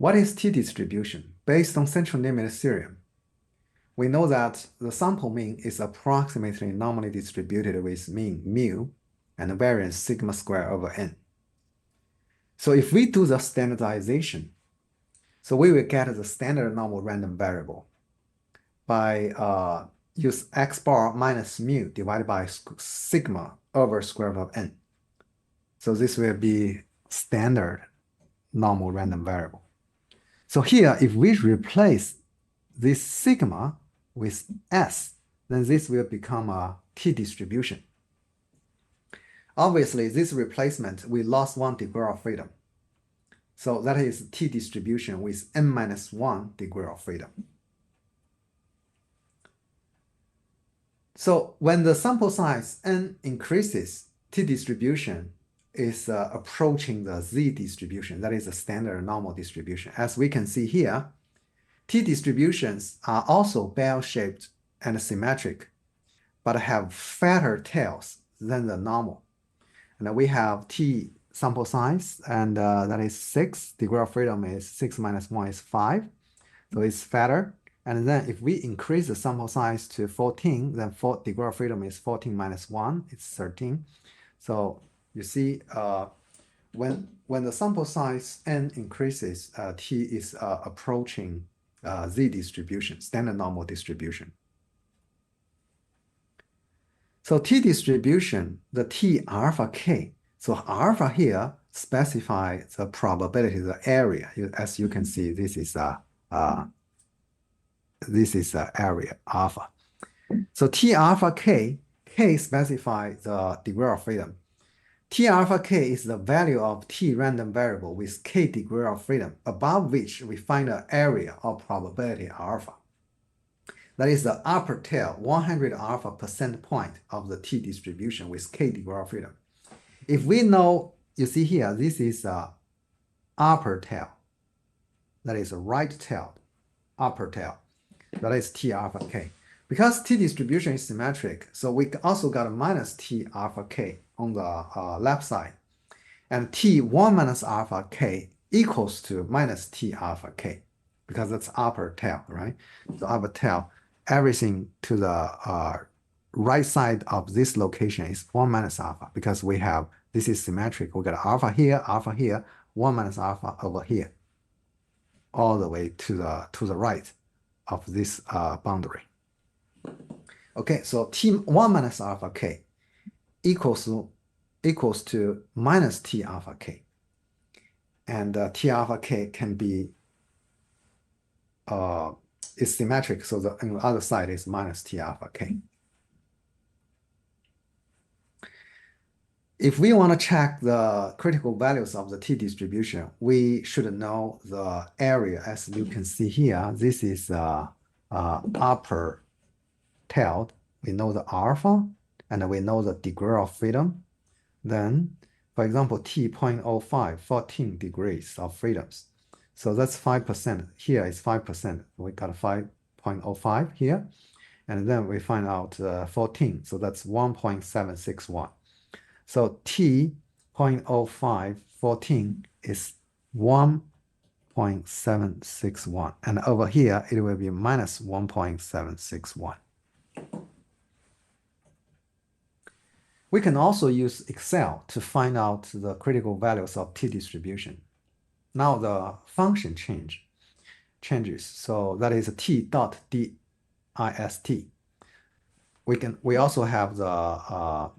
What is t-distribution? Based on central limit theorem, we know that the sample mean is approximately normally distributed with mean mu and variance sigma squared over n. So if we do the standardization, so we will get the standard normal random variable by use x bar minus mu divided by sigma over square root of n. So this will be standard normal random variable. So here, if we replace this sigma with s, then this will become a t-distribution. Obviously, this replacement, we lost 1 degree of freedom. So that is t-distribution with n minus 1 degree of freedom. So when the sample size n increases, t-distribution is approaching the z-distribution, that is a standard normal distribution. As we can see here, t-distributions are also bell-shaped and symmetric, but have fatter tails than the normal. And we have t sample size, and that is 6. Degree of freedom is 6 minus 1 is 5. So it's fatter. And then if we increase the sample size to 14, then degree of freedom is 14 minus 1, it's 13. So you see, when the sample size n increases, t is approaching z distribution, standard normal distribution. So t distribution, the t alpha k. So alpha here specify the probability, the area. As you can see, this is area alpha. So t alpha k, k specify the degree of freedom. T alpha k is the value of t random variable with k degree of freedom, above which we find the area of probability alpha. That is the upper tail, 100 alpha percent point of the t distribution with k degree of freedom. If we know, you see here, this is a upper tail. That is a right tail, upper tail. That is t alpha k. Because t distribution is symmetric, so we also got a minus t alpha k on the left side. And t1 minus alpha k equals to minus t alpha k, because that's upper tail, right? So upper tail, everything to the right side of this location is 1 minus alpha, because we have, this is symmetric. We got alpha here, 1 minus alpha over here, all the way to the right of this boundary. Okay, so t1 minus alpha k equals to minus t alpha k. And t alpha k can be, is symmetric, so the on the other side is minus t alpha k. If we want to check the critical values of the t distribution, we should know the area. As you can see here, this is upper tailed. We know the alpha, and we know the degree of freedom. Then, for example, t.05, 14 degrees of freedoms. So that's 5%. Here is 5%. We got 5.05 here. And then we find out 14. So that's 1.761. So t.05, 14 is 1.761. And over here, it will be minus 1.761. We can also use Excel to find out the critical values of t distribution. Now the function changes. So that is t dot dist. We also have the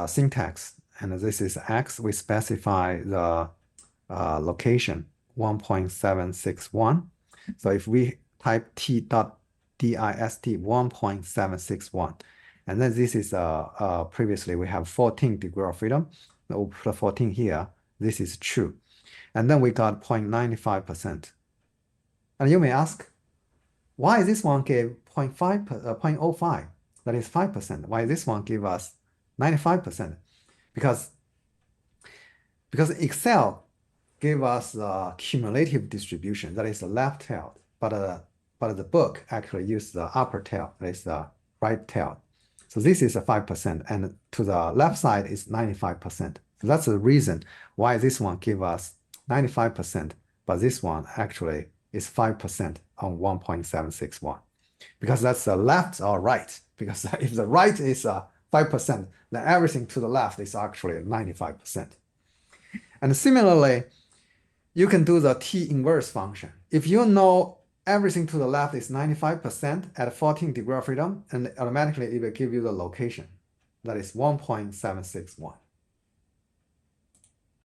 syntax, and this is x. We specify the location 1.761. So if we type t dot dist 1.761, and then this is previously we have 14 degree of freedom. We'll put 14 here. This is true. And then we got 0.95%. And you may ask, why this one gave 0.05? That is 5%. Why this one give us 95%? Because Excel gave us the cumulative distribution, that is the left tail, but the book actually used the upper tail, that is the right tail. So this is a 5%, and to the left side is 95%. So that's the reason why this one give us 95% but this one actually is 5% on 1.761. Because that's the left or right. Because if the right is 5%, then everything to the left is actually 95%. And similarly, you can do the T inverse function. If you know everything to the left is 95% at 14 degree of freedom, and automatically it will give you the location. That is 1.761.